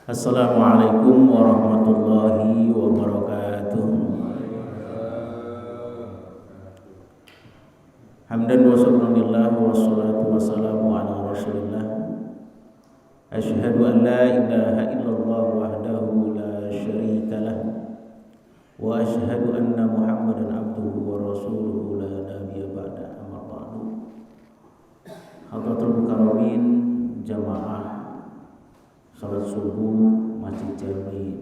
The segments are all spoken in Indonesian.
Assalamualaikum warahmatullahi wabarakatuh. Hamdan wa syukranillah wa salatu wassalamu ala rasulillah. Asyhadu an la ilaha illallah wahdahu la syarika lah, wa asyhadu anna Muhammadan abduhu wa rasuluhu la nabiyya ba'da, amma ba'du. Hadratul mukarramin jamaah salat subuh Masjid Jami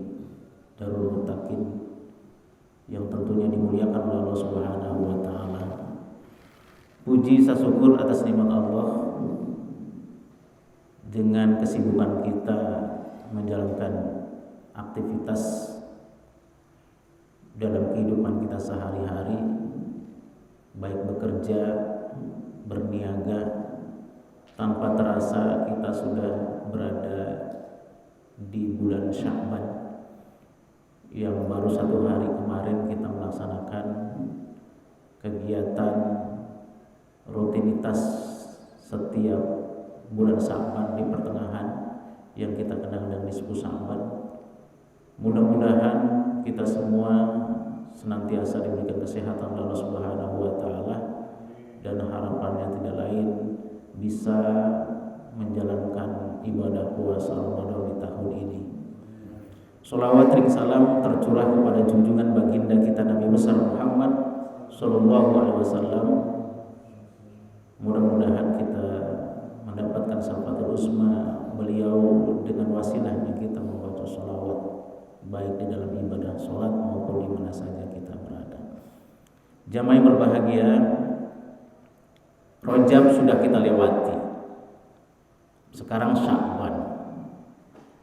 Darul Muttaqin yang tentunya dimuliakan oleh Allah Subhanahu wa taala. Puji syukur atas nikmat Allah dengan kesibukan kita menjalankan aktivitas dalam kehidupan kita sehari-hari, baik bekerja, berniaga, tanpa terasa kita sudah berada di bulan Sya'ban yang baru 1 hari kemarin kita melaksanakan kegiatan rutinitas setiap bulan Sya'ban di pertengahan yang kita kenal dengan nisfu Sya'ban. Mudah-mudahan kita semua senantiasa diberikan kesehatan oleh Allah Subhanahu wa taala, dan harapannya tidak lain bisa menjalankan ibadah puasa Ramadan di tahun ini. Sholawat ring salam tercurah kepada junjungan baginda kita Nabi besar Muhammad Sallallahu Alaihi Wasallam. Mudah-mudahan kita mendapatkan syafaatul uzma beliau dengan wasilahnya kita membaca sholawat baik di dalam ibadah sholat maupun di mana saja kita berada. Jamaah yang berbahagia, Rajab sudah kita lewati. Sekarang Sya'ban.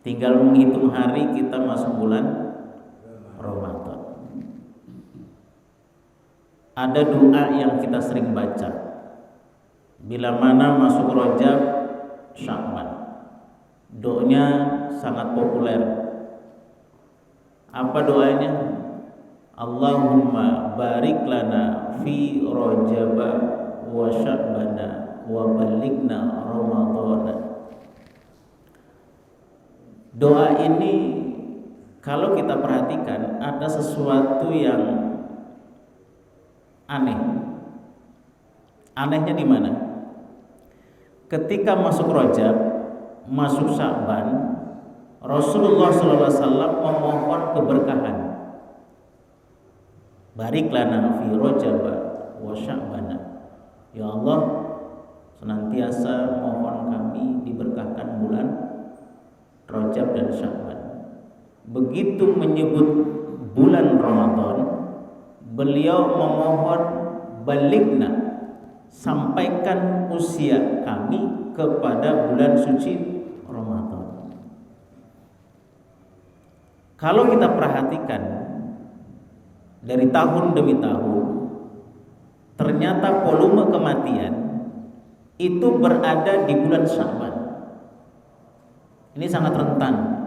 Tinggal menghitung hari kita masuk bulan Ramadan. Ada doa yang kita sering baca bila mana masuk Rajab, Sya'ban. Doanya sangat populer. Apa doanya? Allahumma barik lana fi Rajab wa Sya'bana wa balighna Ramadhana. Doa ini kalau kita perhatikan ada sesuatu yang aneh. Anehnya di mana? Ketika masuk Rajab, masuk Sya'ban, Rasulullah SAW memohon keberkahan. Barik lana fi Rajab wa Sya'bana. Ya Allah, senantiasa mohon kami diberkahkan bulan Rajab dan Sya'ban. Begitu menyebut bulan Ramadan, beliau memohon balighna, sampaikan usia kami kepada bulan suci Ramadan. Kalau kita perhatikan dari tahun demi tahun, ternyata volume kematian itu berada di bulan Sya'ban. Ini sangat rentan.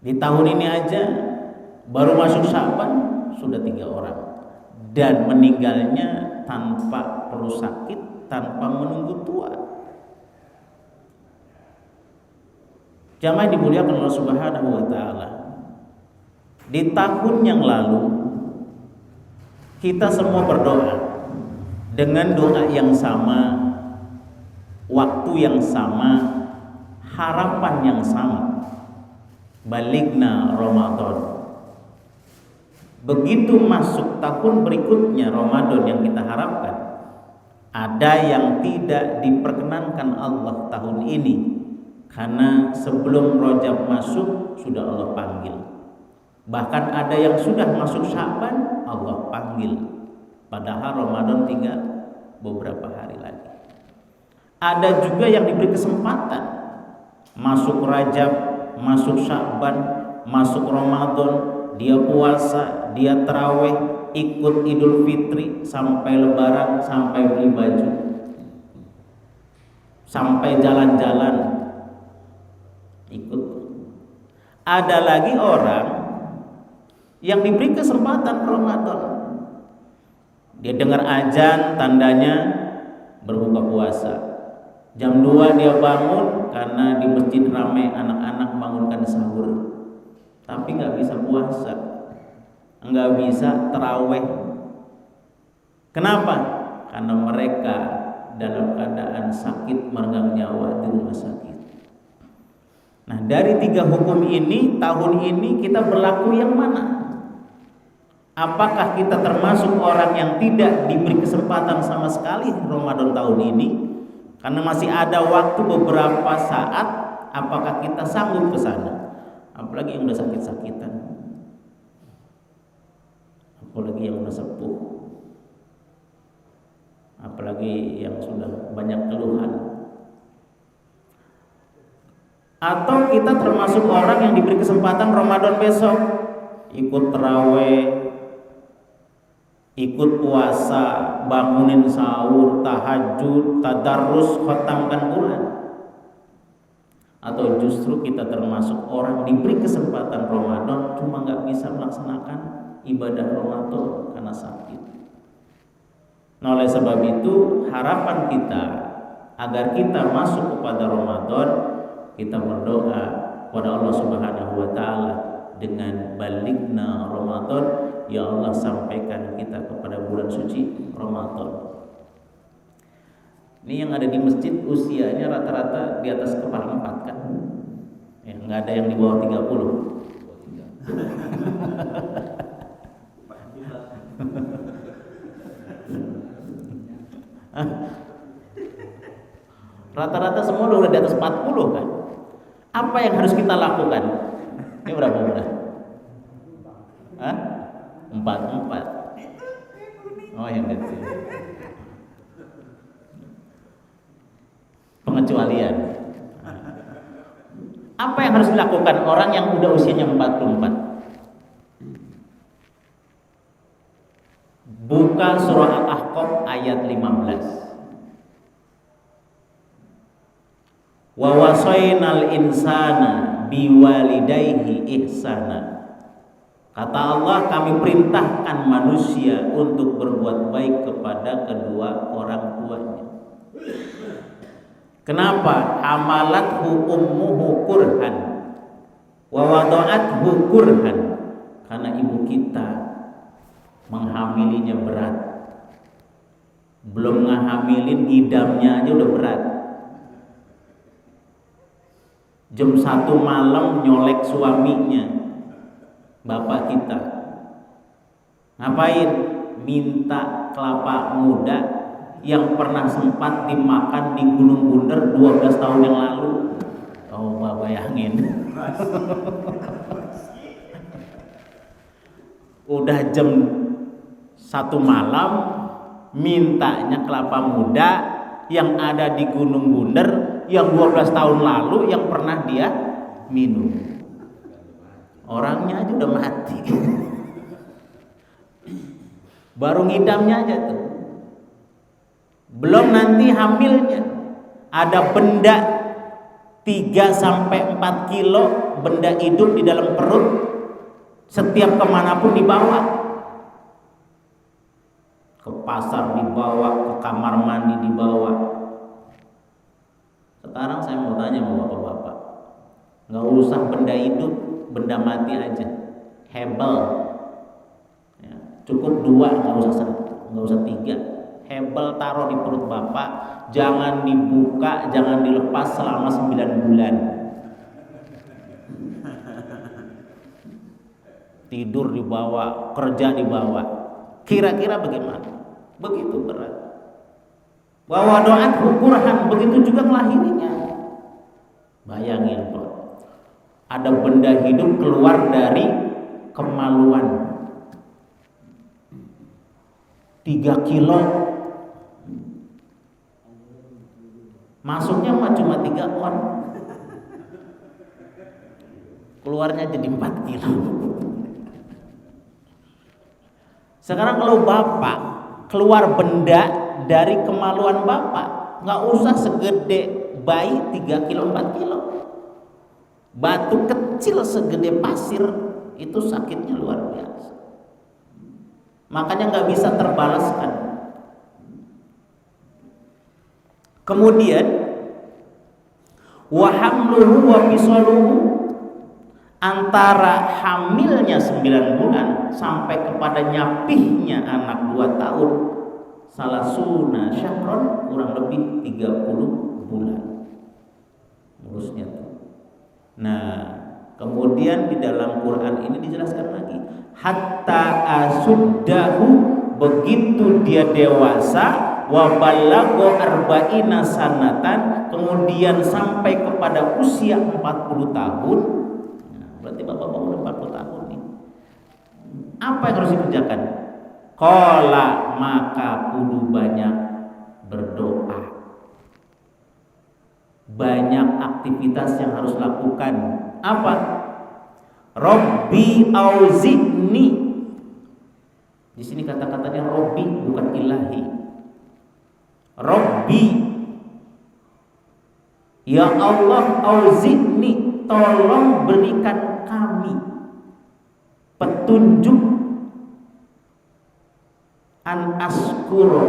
Di tahun ini aja baru masuk Sya'ban sudah 3 orang, dan meninggalnya tanpa perlu sakit, tanpa menunggu tua. Jamaah dimuliakan Allah Subhanahu wa taala. Di tahun yang lalu kita semua berdoa dengan doa yang sama, waktu yang sama, harapan yang sama. Balighna Ramadan. Begitu masuk tahun berikutnya Ramadan yang kita harapkan, ada yang tidak diperkenankan Allah tahun ini, karena sebelum Rajab masuk sudah Allah panggil. Bahkan ada yang sudah masuk Sya'ban Allah panggil, padahal Ramadan tinggal beberapa hari lagi. Ada juga yang diberi kesempatan masuk Rajab, masuk Sya'ban, masuk Ramadan, dia puasa, dia tarawih, ikut Idul Fitri, sampai Lebaran, sampai beli baju, sampai jalan-jalan, ikut. Ada lagi orang yang diberi kesempatan Ramadan, dia dengar azan, tandanya berbuka puasa. Jam 2 dia bangun karena di masjid ramai anak-anak bangunkan sahur. Tapi nggak bisa puasa, nggak bisa taraweh. Kenapa? Karena mereka dalam keadaan sakit meregang nyawa di rumah sakit. Nah, dari 3 hukum ini, tahun ini kita berlaku yang mana? Apakah kita termasuk orang yang tidak diberi kesempatan sama sekali Ramadan tahun ini? Karena masih ada waktu beberapa saat, apakah kita sanggup ke sana? Apalagi yang udah sakit-sakitan, apalagi yang udah sepuh, apalagi yang sudah banyak keluhan. Atau kita termasuk orang yang diberi kesempatan Ramadan besok ikut taraweh, ikut puasa, bangunin sahur, tahajud, tadarus, khatamkan Quran. Atau justru kita termasuk orang diberi kesempatan Ramadan cuma nggak bisa melaksanakan ibadah Ramadan karena sakit. Nah, oleh sebab itu harapan kita agar kita masuk kepada Ramadan, kita berdoa kepada Allah Subhanahu wa taala dengan baligna Ramadan, ya Allah sampaikan kita kepada bulan suci Ramadan. Ini yang ada di masjid usianya rata-rata di atas kepala 4 kan? Ya, nggak ada yang di bawah 30. Rata-rata semua udah di atas 40 kan? Apa yang harus kita lakukan? Ini berapa bulan? 4. Oh, yang kecil. Pengecualian. Apa yang harus dilakukan orang yang udah usianya 44? Buka surah Al-Ahqaf ayat 15. Wa wasainal insana biwalidayhi ihsana. Kata Allah, kami perintahkan manusia untuk berbuat baik kepada kedua orang tuanya. Kenapa? Hamalathu ummuhu kurhan wa wada'athu kurhan. Karena ibu kita menghamilinya berat. Belum ngehamilin, idamnya aja udah berat. Jam 1 malam nyolek suaminya, bapak kita. Ngapain? Minta kelapa muda yang pernah sempat dimakan di Gunung Bunder 12 tahun yang lalu. Coba bayangin. Udah jam 1 malam mintanya kelapa muda yang ada di Gunung Bunder yang 12 tahun lalu yang pernah dia minum. Orangnya aja udah mati. Baru ngidamnya aja tuh. Belum nanti hamilnya. Ada benda 3-4 kilo benda hidup di dalam perut. Setiap kemanapun dibawa. Ke pasar dibawa, ke kamar mandi dibawa. Sekarang saya mau tanya sama bapak-bapak, nggak usah benda hidup, benda mati aja, hebel, ya, cukup 2, nggak usah 3. Hebel taruh di perut bapak, jangan dibuka, jangan dilepas selama 9 bulan. Tidur dibawa, kerja dibawa, kira-kira bagaimana? Begitu berat. Bahwa doa kurhan, begitu juga melahirinya. Bayangin Pak, ada benda hidup keluar dari kemaluan 3 kilo, masuknya mah cuma 3 on, keluarnya jadi 4 kilo. Sekarang kalau bapak keluar benda dari kemaluan bapak, nggak usah segede bayi 3 kilo 4 kilo, batu kecil segede pasir itu sakitnya luar biasa. Makanya nggak bisa terbalaskan. Kemudian wa hamluhu wa fisaluhu, antara hamilnya 9 bulan sampai kepada nyapihnya anak 2 tahun, salasuna syahron, kurang lebih 30 bulan urusnya tuh. Nah, kemudian di dalam Quran ini dijelaskan lagi, hatta asuddahu, begitu dia dewasa, wa balagha arba'ina sanatan, kemudian sampai kepada usia 40 tahun. Nah, berarti bapak-bapak udah 40 tahun nih. Apa yang harus dikerjakan? Qala, maka kudu banyak berdoa. Banyak aktivitas yang harus lakukan. Apa? Rabbi auzi'ni. Di sini kata-katanya Rabbi, bukan ilahi. Rabbi, ya Allah, auzi'ni, tolong berikan kami petunjuk, an askuro,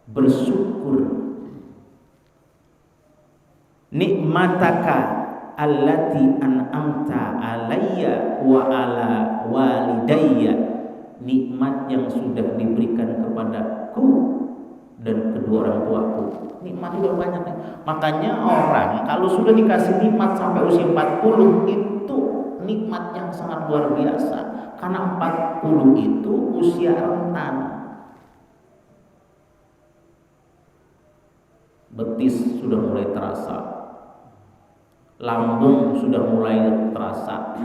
bersyukur, nikmataka allati an'amta alayya wa ala walidayya, nikmat yang sudah diberikan kepadaku dan kedua orang tuaku. Nikmat juga banyak nih. Makanya orang kalau sudah dikasih nikmat sampai usia 40 itu nikmat yang sangat luar biasa, karena 40 itu usia rentan. Betis sudah mulai terasa, lambung sudah mulai terasa,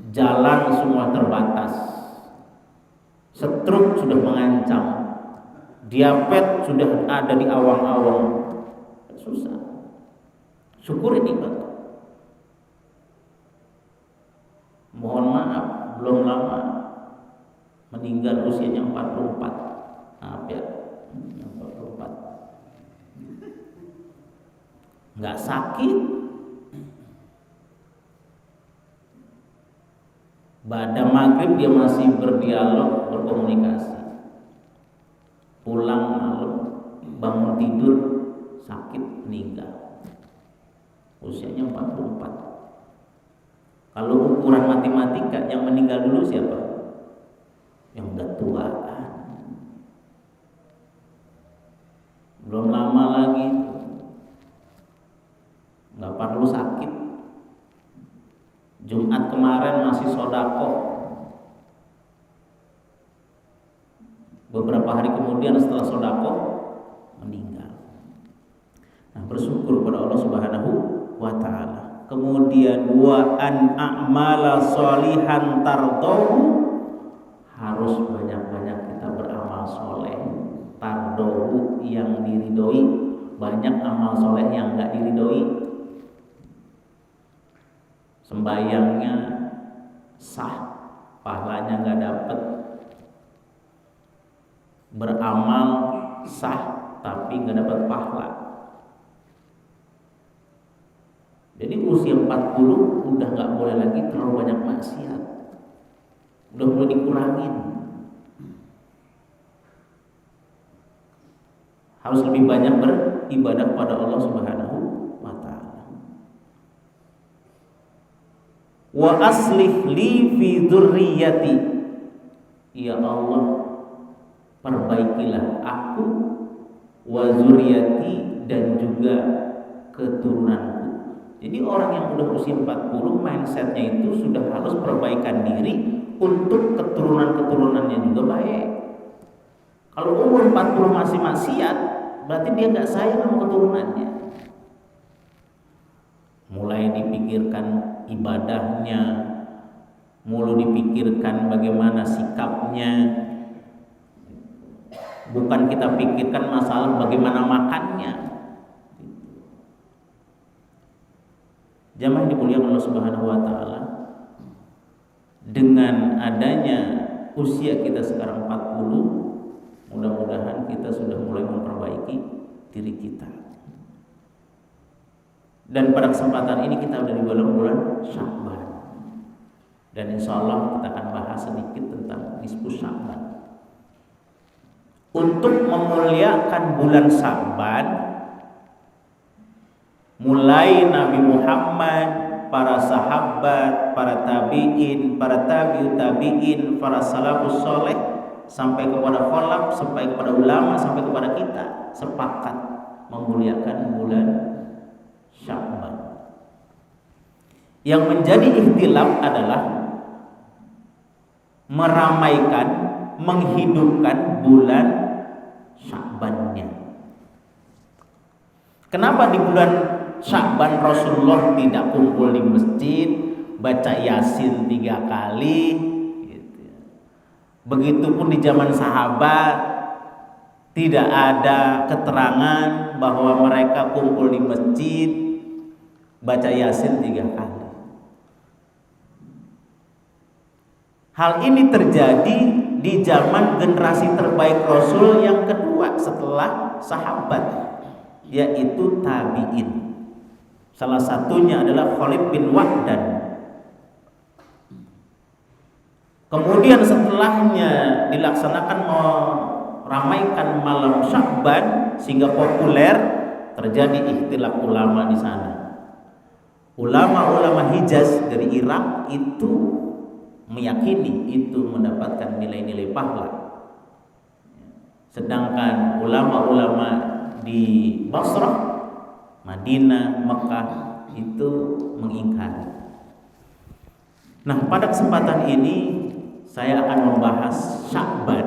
jalan semua terbatas, stroke sudah mengancam, diabetes sudah ada di awang-awang. Susah. Syukuri nikmat. Mohon maaf, belum lama meninggal usianya 44. Maaf ya, 44. Nggak sakit, pada maghrib dia masih berdialog, berkomunikasi. Pulang malam, bangun tidur sakit, meninggal. Usianya 44. Kalau ukuran matematika, yang meninggal dulu siapa? Yang udah tua. Belum lama lagi, nggak perlu sakit. Jumat kemarin masih sodako, beberapa hari kemudian setelah sodako meninggal. Nah, bersyukur pada Allah Subhanahu wa Ta'ala. Kemudian wa an a'mala sholihan tardahu, harus banyak-banyak kita beramal soleh. Tardahu, yang diridhoi. Banyak amal soleh yang enggak diridhoi. Sembayangnya sah, pahalanya enggak dapat. Beramal sah tapi enggak dapat pahala. Jadi usia 40 udah enggak boleh lagi terlalu banyak maksiat. Udah mulai dikurangin. Harus lebih banyak beribadah pada Allah Subhanahu wa Ta'ala. Wa aslih li fi dzurriyyati, ya Allah, perbaikilah aku, wa dzurriyyati, dan juga keturunanku. Jadi orang yang udah usia 40, mindsetnya itu sudah harus perbaikan diri untuk keturunan-keturunannya juga baik. Kalau umur 40 masih maksiat, berarti dia nggak sayang sama keturunannya. Mulai dipikirkan ibadahnya, mulai dipikirkan bagaimana sikapnya. Bukan kita pikirkan masalah bagaimana makannya. Jamaah dimuliakan Allah Subhanahu wa Ta'ala, dengan adanya usia kita sekarang 40, mudah-mudahan kita sudah mulai memperbaiki diri kita. Dan pada kesempatan ini kita sudah di bulan Sya'ban, dan insya Allah kita akan bahas sedikit tentang nisfu Sya'ban. Untuk memuliakan bulan Sya'ban, mulai Nabi Muhammad, para sahabat, para tabi'in, para tabi'ut tabi'in, para salafus soleh, sampai kepada khalaf, sampai kepada ulama, sampai kepada kita, sepakat memuliakan bulan Sya'ban. Yang menjadi ikhtilaf adalah meramaikan, menghidupkan bulan Sya'bannya. Kenapa di bulan Sya'ban Rasulullah tidak kumpul di masjid, baca Yasin 3 kali gitu. Begitupun di zaman sahabat tidak ada keterangan bahwa mereka kumpul di masjid baca Yasin 3 kali. Hal ini terjadi di zaman generasi terbaik Rasul yang kedua setelah sahabat, yaitu tabi'in. Salah satunya adalah Khalid bin Wahdan. Kemudian setelahnya dilaksanakan meramaikan malam Sya'ban sehingga populer, terjadi ikhtilaf ulama di sana. Ulama-ulama Hijaz dari Irak itu meyakini itu mendapatkan nilai-nilai pahala. Sedangkan ulama-ulama di Basrah, Madinah, Mekah itu mengingkari. Nah, pada kesempatan ini saya akan membahas Sya'ban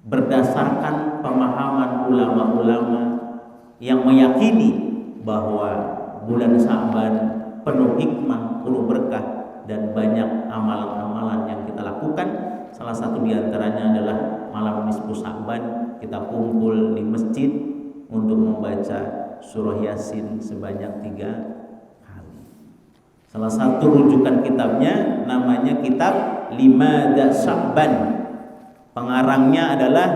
berdasarkan pemahaman ulama-ulama yang meyakini bahwa bulan Sya'ban penuh hikmah, penuh berkah, dan banyak amalan-amalan yang kita lakukan. Salah satu diantaranya adalah malam nisfu Sya'ban kita kumpul di masjid untuk membaca surah Yasin sebanyak 3 kali. Salah satu rujukan kitabnya namanya kitab Limada Sya'ban. Pengarangnya adalah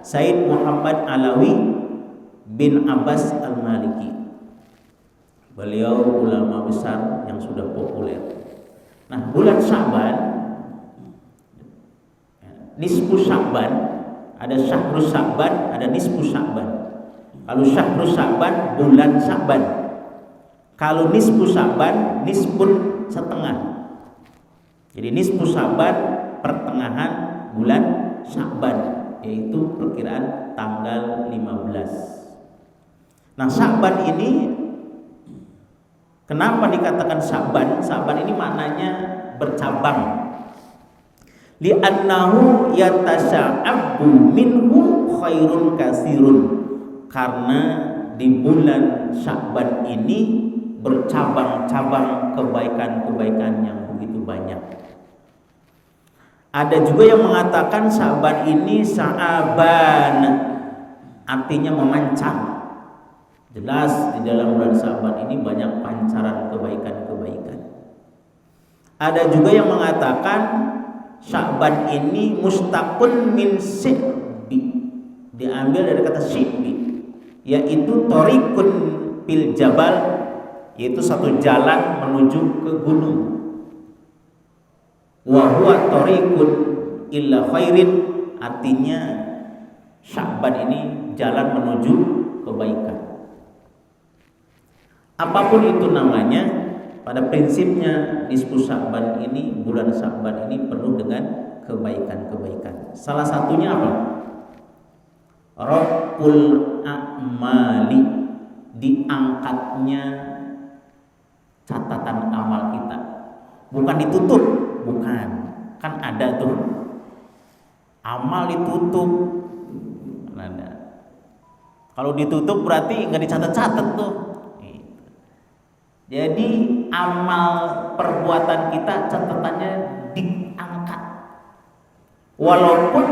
Said Muhammad Alawi bin Abbas Al-Maliki. Beliau ulama besar yang sudah populer. Nah, bulan Sya'ban, nisfu Sya'ban, ada syahrus Sya'ban, ada nisfu Sya'ban. Kalau syahrus Sya'ban bulan Sya'ban. Kalau nisfu Sya'ban, nisfun setengah. Jadi nisfu Sya'ban pertengahan bulan Sya'ban, yaitu perkiraan tanggal 15. Nah, Sya'ban ini kenapa dikatakan Sya'ban? Sya'ban ini maknanya bercabang. Li'annahu yatasya'abu minhu khairun kasirun. Karena di bulan Sya'ban ini bercabang-cabang kebaikan-kebaikan yang begitu banyak. Ada juga yang mengatakan Sya'ban ini Sya'aban, artinya memancar. Jelas di dalam bulan Sya'ban ini banyak pancaran kebaikan-kebaikan. Ada juga yang mengatakan Sya'ban ini mustaqun min syi'bi, diambil dari kata syi'bi, yaitu thariqun fil jabal, yaitu satu jalan menuju ke gunung. Wa huwa thariqun illa khairin, artinya Sya'ban ini jalan menuju kebaikan. Apapun itu namanya, pada prinsipnya nisfu Sya'ban ini, bulan Sya'ban ini penuh dengan kebaikan-kebaikan. Salah satunya apa? Rabbul a'mali, diangkatnya catatan amal kita. Bukan ditutup, bukan. Kan ada tuh amal ditutup. Ada. Kalau ditutup berarti nggak dicatat-catat tuh. Jadi amal perbuatan kita catatannya diangkat. Walaupun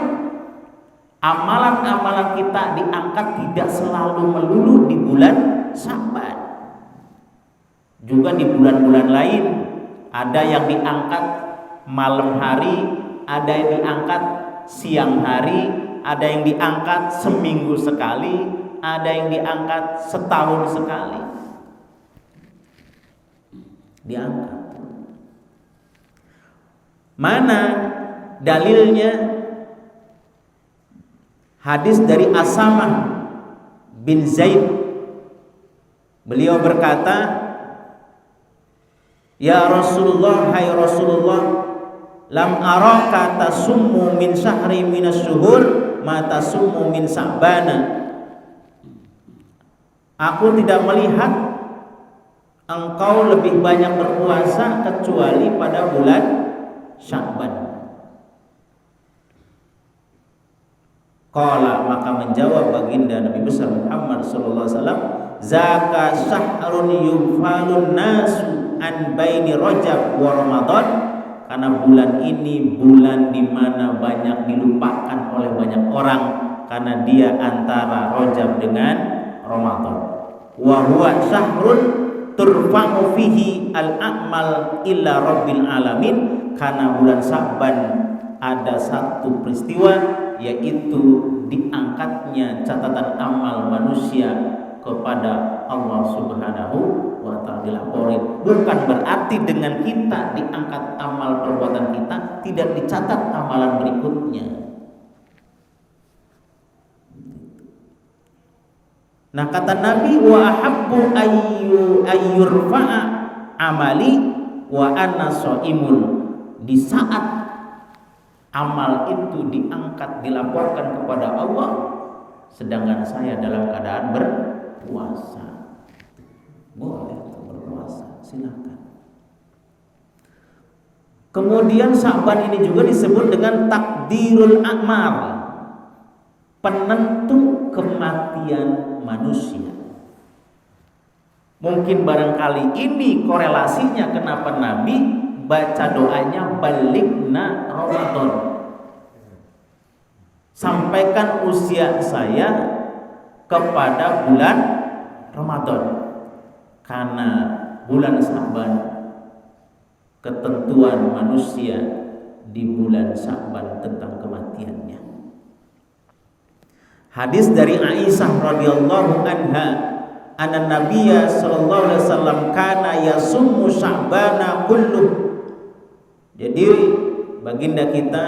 amalan-amalan kita diangkat tidak selalu melulu di bulan Sya'ban. Juga di bulan-bulan lain ada yang diangkat malam hari, ada yang diangkat siang hari, ada yang diangkat seminggu sekali, ada yang diangkat setahun sekali. Diangkat. Mana dalilnya? Hadis dari Asamah bin Zaid Beliau berkata, "Ya Rasulullah, hai Rasulullah, lam araka tasummu min syahri minas syuhur ma tasummu min Sa'bana." Aku tidak melihat engkau lebih banyak berpuasa kecuali pada bulan Sya'ban. Qala, maka menjawab baginda Nabi besar Muhammad sallallahu alaihi wasallam, "Zaka syahrun yufalun nasu an baini Rajab wa Ramadan." Karena bulan ini bulan di mana banyak dilupakan oleh banyak orang karena dia antara Rajab dengan Ramadan. Wa huwa syahrun turfa'u fihi al-a'mal illa rabbil alamin. Karena bulan Sa'ban ada satu peristiwa, yaitu diangkatnya catatan amal manusia kepada Allah Subhanahu wa ta'ala, dilaporin. Bukan berarti dengan kita diangkat amal perbuatan kita tidak dicatat amalan berikutnya. Nah, kata Nabi, wa ahabbu ayyurfa'a amali wa ana shaimun. Di saat amal itu diangkat, dilaporkan kepada Allah, sedangkan saya dalam keadaan berpuasa. Boleh berpuasa, silakan. Kemudian Sa'ban ini juga disebut dengan takdirul a'mal, penentu kematian manusia. Mungkin barangkali ini korelasinya kenapa Nabi baca doanya baligna Ramadan. Sampaikan usia saya kepada bulan Ramadan. Karena bulan Sa'ban, ketentuan manusia di bulan Sa'ban tentang kematiannya. Hadis dari Aisyah radhiyallahu anha, anna Nabiyya sallallahu alaihi wasallam kana yasummu Sya'bana kulluh. Jadi baginda kita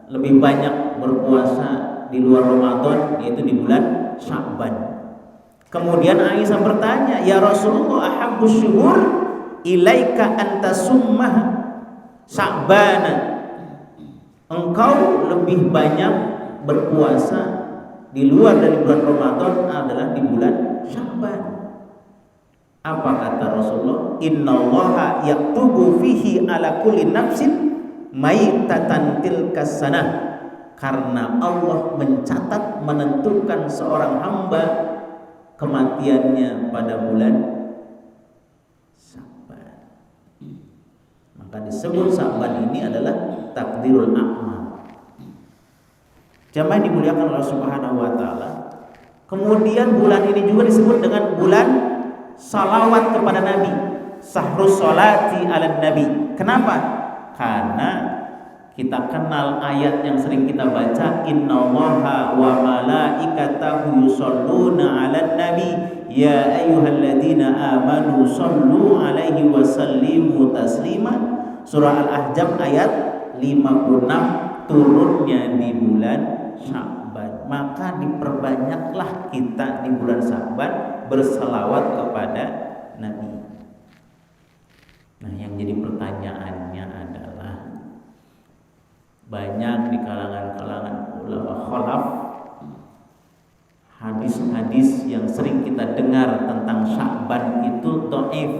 lebih banyak berpuasa di luar Ramadan, yaitu di bulan Sya'ban. Kemudian Aisyah bertanya, "Ya Rasulullah, ahabbu syuhur ilaika anta summah Sya'bana." Engkau lebih banyak berpuasa di luar dari bulan Ramadan adalah di bulan Sya'ban. Apa kata Rasulullah? "Innallaha yaktubu fihi ala kulli nafsin maitatan tilkas sanah." Karena Allah mencatat, menentukan seorang hamba kematiannya pada bulan Sa'ban. Maka disebut Sa'ban ini adalah takdirul a'mal. Jamaah dimuliakan Allah Subhanahu wa taala. Kemudian bulan ini juga disebut dengan bulan salawat kepada Nabi, sahrus sholati ala Nabi. Kenapa? Karena kita kenal ayat yang sering kita baca, innallaha wa malaikatahu yusholluna ala nabi ya ayyuhalladzina amanu shollu alaihi wa sallimu taslima. Surah Al-Ahzab ayat 56, turunnya di bulan Sya'ban. Maka diperbanyaklah kita di bulan Sya'ban berselawat kepada Nabi. Nah, yang jadi pertanyaannya adalah, banyak di kalangan ulama khalaf hadis-hadis yang sering kita dengar tentang Sya'ban itu dhaif,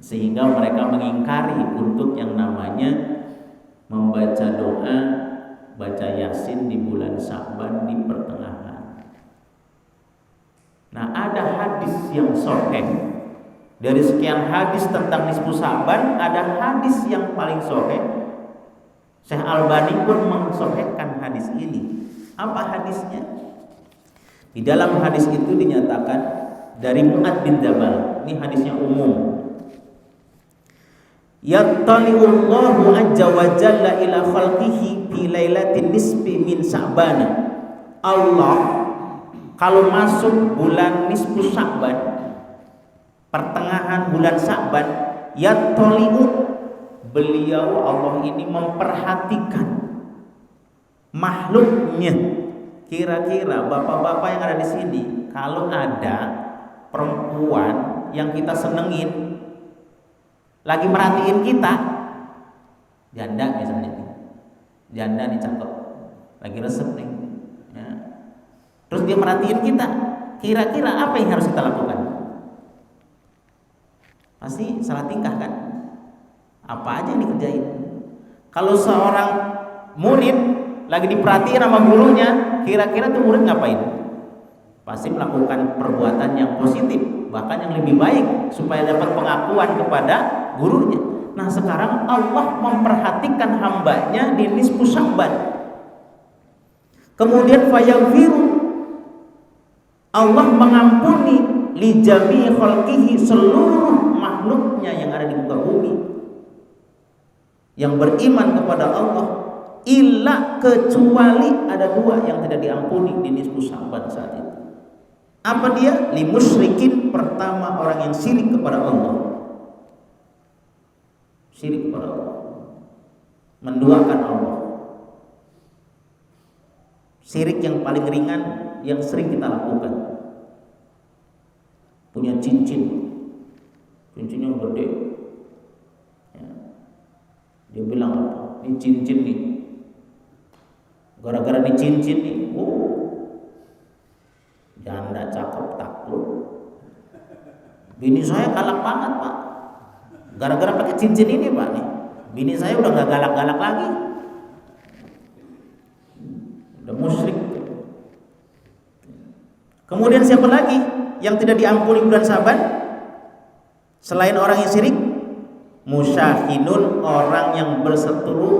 sehingga mereka mengingkari untuk yang namanya membaca doa, baca Yasin di bulan Sya'ban di pertengahan. Nah, ada hadis yang sahih. Dari sekian hadis tentang nisfu Sya'ban, ada hadis yang paling sahih. Syekh Albani pun mensahihkan hadis ini. Apa hadisnya? Di dalam hadis itu dinyatakan dari Mu'adz bin Jabal. Ini hadisnya umum. Yattali'ullahu azza wa jalla ila khalqihi fi lailatin nisfi min Sya'ban. Allah kalau masuk bulan nisfu Sya'ban, pertengahan bulan Sya'ban, yattali'u, beliau Allah ini memperhatikan makhluknya. Kira-kira bapak-bapak yang ada di sini, kalau ada perempuan yang kita senengin lagi merhatiin kita, janda misalnya, janda nih cakep, lagi resep nih, ya. Terus dia merhatiin kita, kira-kira apa yang harus kita lakukan? Pasti salah tingkah kan? Apa aja yang dikerjain? Kalau seorang murid lagi diperhatiin sama gurunya, kira-kira tuh murid ngapain? Pasti melakukan perbuatan yang positif, bahkan yang lebih baik supaya dapat pengakuan kepada gurunya. Nah, sekarang Allah memperhatikan hambanya di nisfu Sya'ban. Kemudian fayaghfiru, Allah mengampuni li jami'i khalqihi, seluruh makhluknya yang ada di muka bumi yang beriman kepada Allah, illa, kecuali ada dua yang tidak diampuni di nisfu Sya'ban saat itu. Apa dia? Li musyrikin, pertama orang yang syirik kepada Allah. Syirik kepada Allah, menduakan Allah. Syirik yang paling ringan yang sering kita lakukan. Punya cincin, cincinnya gede, ya. Dia bilang apa? Ini cincin nih, gara-gara ini cincin nih, janda cakep takluk. Bini saya galak banget pak, gara-gara pakai cincin ini pak nih. Bini saya udah nggak galak-galak lagi, udah musyrik. Kemudian siapa lagi yang tidak diampuni bulan Syaban selain orang yang syirik? Musyahinun, orang yang berseteru,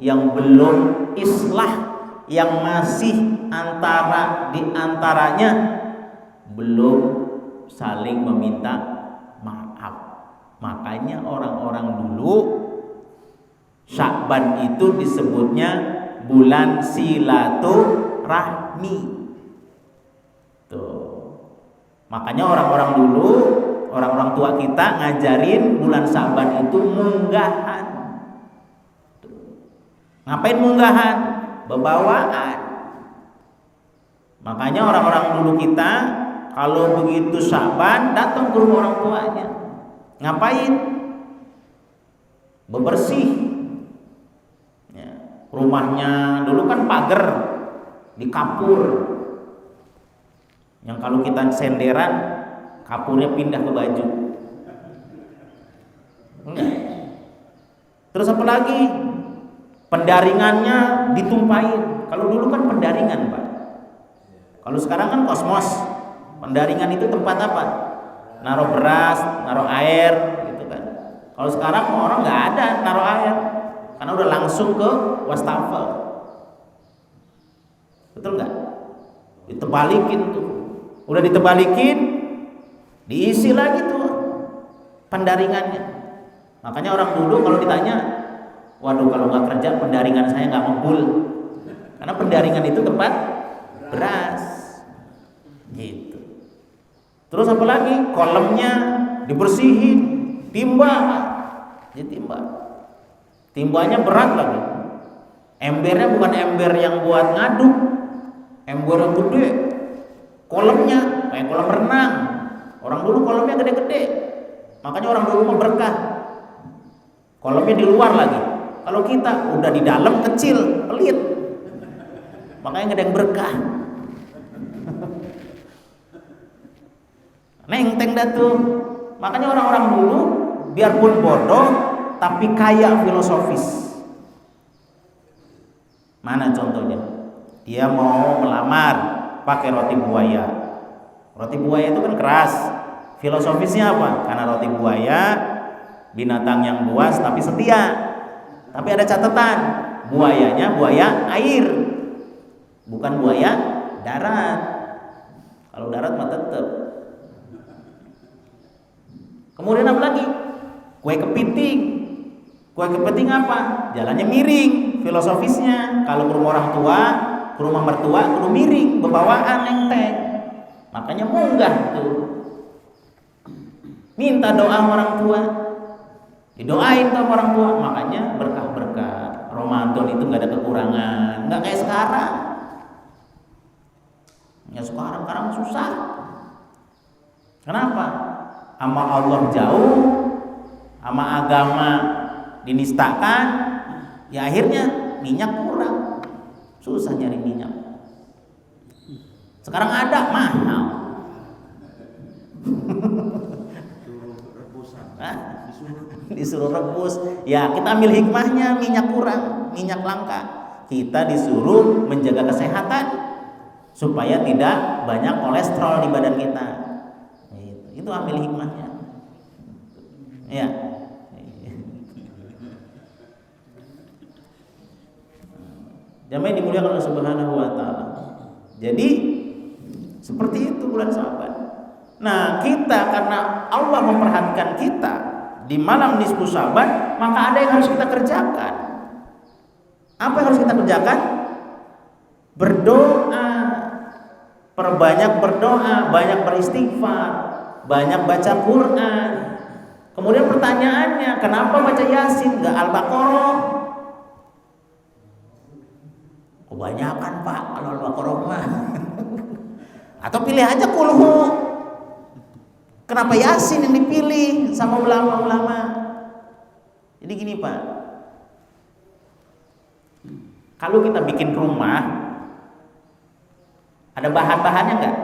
yang belum islah, yang masih di antaranya belum saling meminta maaf. Makanya orang-orang dulu Sya'ban itu disebutnya bulan silaturahmi. Tuh. Makanya orang-orang dulu, orang-orang tua kita ngajarin bulan Sya'ban itu munggahan. Tuh. Ngapain munggahan? Bebawaan. Makanya orang-orang dulu kita kalau begitu Sya'ban datang ke rumah orang tuanya. Ngapain? Bebersih. Ya. Rumahnya dulu kan pagar, di kapur. Yang kalau kita senderan, kapurnya pindah ke baju. Enggak. Terus apa lagi? Pendaringannya ditumpahin. Kalau dulu kan pendaringan, Pak. Kalau sekarang kan kosmos. Pendaringan itu tempat apa? Naruh beras, naruh air, gitu kan. Kalau sekarang orang nggak ada naruh air, karena udah langsung ke wastafel. Betul nggak? Ditebalikin tuh. Udah ditebalikin, diisi lagi tuh pendaringannya. Makanya orang dulu kalau ditanya, waduh kalau nggak kerja pendaringan saya nggak mengkul, karena pendaringan itu tempat beras, gitu. Terus apa lagi? Kolamnya dibersihin, timba, ditimba. Timbanya berat lagi. Embernya bukan ember yang buat ngaduk, ember yang gede. Kolamnya kayak kolam renang. Orang dulu kolamnya gede-gede, makanya orang dulu mah berkah. Kolamnya di luar lagi. Kalau kita udah di dalam kecil, pelit. Makanya nggak ada yang berkah. Nenteng dah tuh. Makanya orang-orang dulu biarpun bodoh tapi kaya filosofis. Mana contohnya? Dia mau melamar pakai roti buaya. Roti buaya itu kan keras. Filosofisnya apa? Karena roti buaya binatang yang buas tapi setia. Tapi ada catatan, buayanya buaya air, bukan buaya darat. Kalau darat mah tetep. Kemudian apa lagi? Kue kepiting. Kue kepiting apa? Jalannya miring. Filosofisnya kalau ke rumah orang tua, ke rumah mertua, kudu miring, bebawaan enteng. Makanya munggah tuh. Minta doa orang tua, didoain sama orang tua. Makanya berkah-berkah. Ramadan itu nggak ada kekurangan, nggak kayak sekarang. Ya sekarang susah. Kenapa? Sama Allah jauh, sama agama dinistakan, ya akhirnya minyak kurang. Susah nyari minyak. Sekarang ada mahal. Disuruh rebus. Ya kita ambil hikmahnya, minyak kurang, minyak langka. Kita disuruh menjaga kesehatan supaya tidak banyak kolesterol di badan kita. Itu ambil hikmahnya. Ya. Jamaah dimuliakan Allah Subhanahu wa taala. Jadi seperti itu bulan Syaban. Nah, kita karena Allah memperhatikan kita di malam nisfu Syaban, maka ada yang harus kita kerjakan. Apa yang harus kita kerjakan? Berdoa. Perbanyak berdoa, banyak beristighfar, banyak baca Quran. Kemudian pertanyaannya, kenapa baca Yasin enggak Al-Baqarah? Kebanyakan Pak kalau Al-Baqarah mah. Atau pilih aja Qulhu. Kenapa Yasin yang dipilih sama ulama-ulama? Jadi gini Pak, kalau kita bikin rumah, ada bahan-bahannya enggak?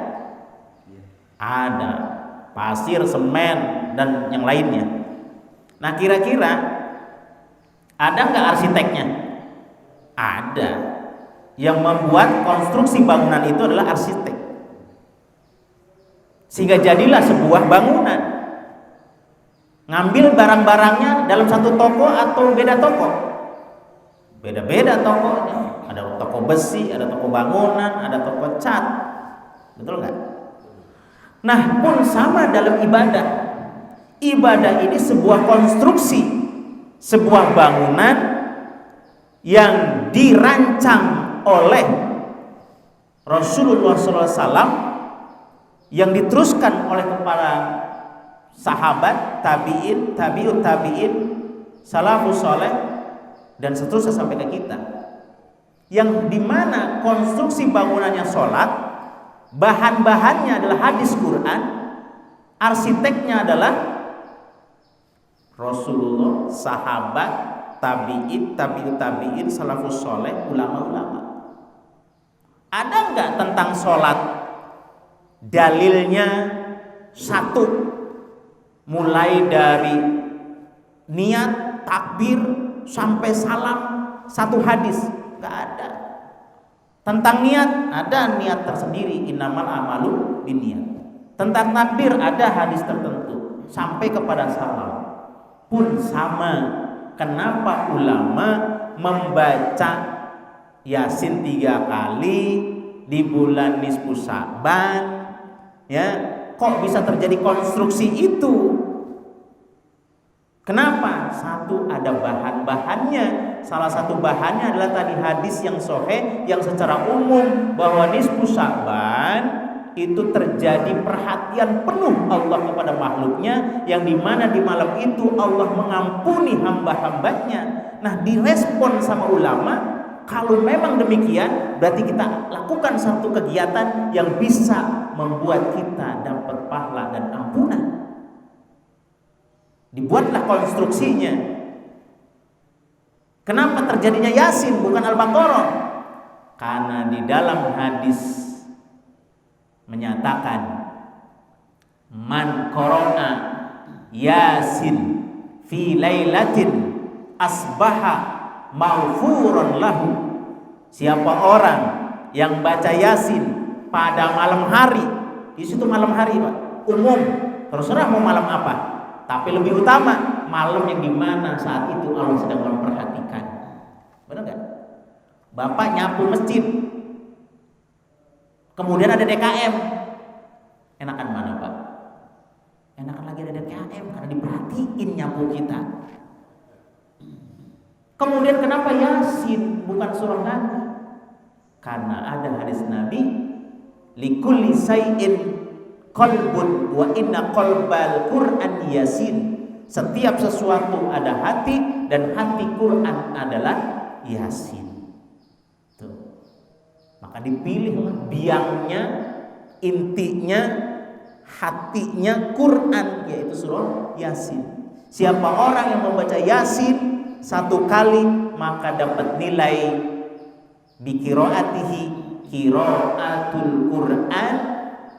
Ada, pasir, semen, dan yang lainnya. Nah kira-kira ada enggak arsiteknya? Ada. Yang membuat konstruksi bangunan itu adalah arsitek. Sehingga jadilah sebuah bangunan. Ngambil barang-barangnya dalam satu toko atau beda toko? Beda-beda tokonya. Ada toko besi, ada toko bangunan, ada toko cat. Betul nggak? Nah pun sama dalam ibadah. Ibadah ini sebuah konstruksi, sebuah bangunan yang dirancang oleh Rasulullah SAW, yang diteruskan oleh para sahabat, tabi'in, tabi'ut tabi'in, salafus saleh, dan seterusnya sampai ke kita. Yang dimana konstruksi bangunannya sholat, bahan-bahannya adalah hadis Quran, arsiteknya adalah Rasulullah, sahabat, tabi'in, tabi'ut tabi'in, salafus saleh, ulama-ulama. Ada enggak tentang sholat dalilnya satu, mulai dari niat, takbir sampai salam, satu hadis? Enggak ada. Tentang niat ada niat tersendiri, innamal amalu binniyat. Tentang takbir ada hadis tertentu sampai kepada salam pun sama. Kenapa ulama membaca Yasin 3 kali di bulan nisfu Sa'ban? Ya, kok bisa terjadi konstruksi itu? Kenapa? Satu, ada bahan-bahannya. Salah satu bahannya adalah tadi hadis yang sahih yang secara umum bahwa nisfu Sa'ban itu terjadi perhatian penuh Allah kepada makhluknya, yang dimana di malam itu Allah mengampuni hamba-hambanya. Nah direspon sama ulama, kalau memang demikian berarti kita lakukan satu kegiatan yang bisa membuat kita dapat pahala dan ampunan. Dibuatlah konstruksinya. Kenapa terjadinya Yasin bukan Al-Baqarah? Karena di dalam hadis menyatakan man qara'a Yasin fi lailatin asbaha maghfuran lahu. Siapa orang yang baca Yasin pada malam hari, di situ malam hari Pak, umum, terserah mau malam apa, tapi lebih utama malam yang dimana saat itu Allah sedang memperhatikan. Benar nggak? Bapak nyapu masjid, kemudian ada DKM, enakan mana Pak? Enakan lagi ada DKM karena diperhatiin nyapu kita. Kemudian kenapa Yasin bukan surah Nabi? Karena ada hadis Nabi, likulli say'in qalbun wa inna qalbal Qur'an Yasin. Setiap sesuatu ada hati dan hati Quran adalah Yasin. Tuh. Maka dipilihlah biangnya intinya, hatinya Quran, yaitu surah Yasin. Siapa orang yang membaca Yasin 1 kali, maka dapat nilai biqiraatihi qiraatul Quran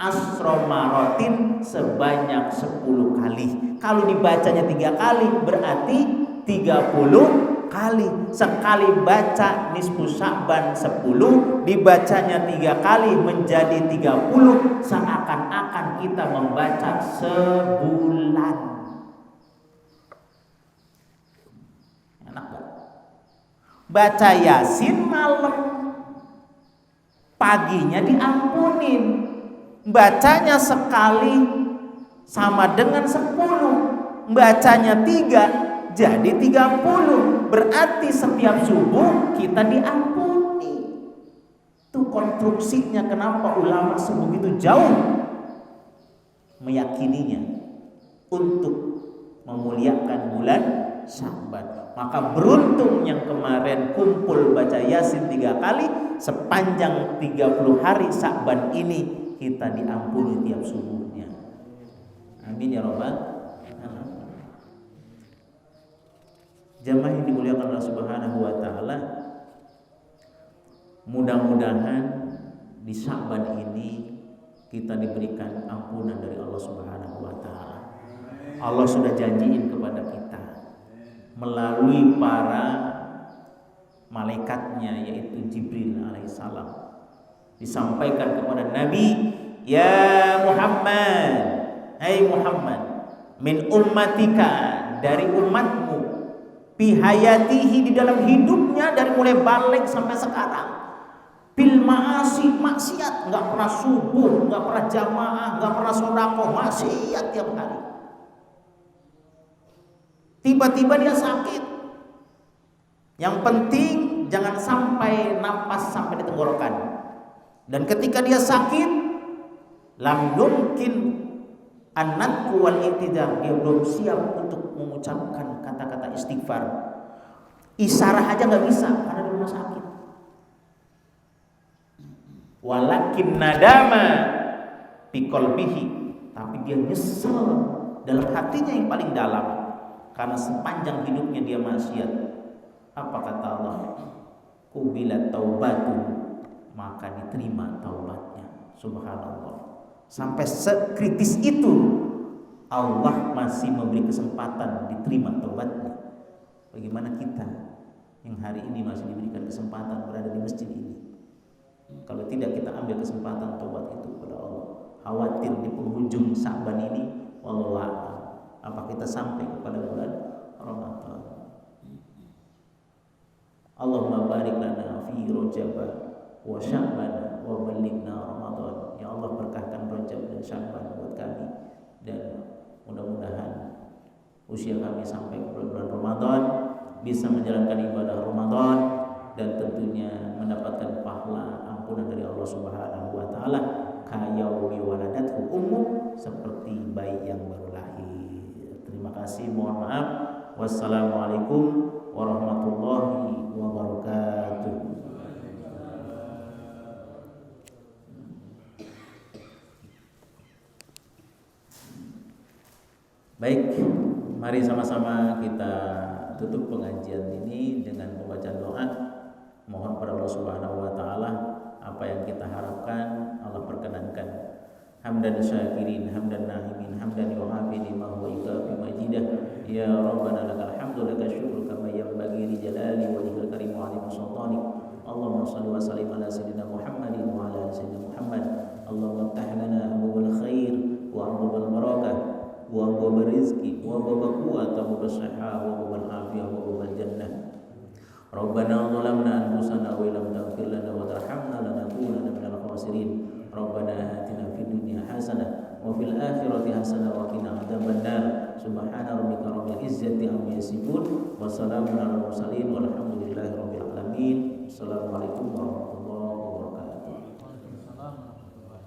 asromarotin, sebanyak 10 kali. Kalau dibacanya 3 kali berarti 30 kali. Sekali baca nisfu Sya'ban 10, dibacanya 3 kali menjadi 30, seakan-akan kita membaca sebulan. Enak gak? Baca Yasin malam, paginya diampunin. Bacanya sekali sama dengan 10, bacanya 3 jadi 30, berarti setiap subuh kita diampuni. Itu konstruksinya kenapa ulama sebegitu jauh meyakininya untuk memuliakan bulan Sya'ban. Maka beruntung yang kemarin kumpul baca Yasin 3 kali, sepanjang 30 hari Sya'ban ini kita diampuni tiap subuhnya. Amin ya rabbal alamin. Jamaah yang dimuliakan Allah Subhanahu wa taala, mudah-mudahan di Sya'ban ini kita diberikan ampunan dari Allah Subhanahu wa taala. Allah sudah janjiin kepada kita melalui para malaikatnya, yaitu Jibril alaihissalam, disampaikan kepada Nabi, ya Muhammad, hai Muhammad, min ummatika, dari umatmu, bihayatihi, di dalam hidupnya dari mulai balik sampai sekarang, bil ma'asi, maksiat, nggak pernah subuh, nggak pernah jamaah, nggak pernah sedekah, maksiat tiap hari. Tiba-tiba dia sakit, yang penting jangan sampai napas sampai di tenggorokan. Dan ketika dia sakit, lam yumkin an-nadku wal i'tidar, dia belum siap untuk mengucapkan kata-kata istighfar. Isyarah aja nggak bisa karena di rumah sakit. Walakin nadama fi qalbihi, tapi dia nyesel dalam hatinya yang paling dalam karena sepanjang hidupnya dia maksiat. Apa kata Allah? Qubilat taubatu, maka diterima taubatnya. Subhanallah. Sampai sekritis itu Allah masih memberi kesempatan diterima taubatnya. Bagaimana kita yang hari ini masih diberikan kesempatan berada di masjid ini? Kalau tidak kita ambil kesempatan taubat itu kepada Allah. Khawatir di penghujung Sya'ban ini, wallahu a'lam, apa kita sampai kepada bulan Ramadan. Allahumma barik lana fi Rajab wa Sya'ban wa ballighna Ramadan. Ya Allah, berkahkan Rajab dan Sya'ban buat kami, dan mudah-mudahan usia kami sampai ke bulan Ramadan bisa menjalankan ibadah Ramadan dan tentunya mendapatkan pahala ampunan dari Allah Subhanahu wa taala, kayaumi waladathu ummu, seperti bayi yang baru lahir. Terima kasih, mohon maaf. Wassalamualaikum warahmatullahi wabarakatuh. Baik, mari sama-sama kita tutup pengajian ini dengan pembacaan doa. Mohon pada Allah Subhanahu wa taala apa yang kita harapkan Allah perkenankan. Hamdan syakirin, hamdan na'imin, hamdan yu'afini ma huwa yukafi majidah. Ya Rabbana lakal hamdu laka syukru kama yanbaghi li jalali wajhil karim wa 'azimi sultanik. Allahumma shalli wa sallim ala sayyidina Muhammadin wa ala ali sayyidina Muhammad. Allahumma iftah lana abwaabal khair wa abwaabal barakah wa abwaabal rizqi wa abwaabal quwwati wa abwaabal sihah wa abwaabal afiyah wa abwaabal jannah. Rabbana zalamna anfusana wa illam taghfir lana wa tarhamna lanakunanna minal khasirin. Rabbana atina fid dunya hasanah wa fil akhirati hasanah wa qina adzabannar. Subhana rabbika rabbil izzati amma yasifun wa salamun alal mursalin walhamdulillahi rabbil alamin. Assalamualaikum warahmatullahi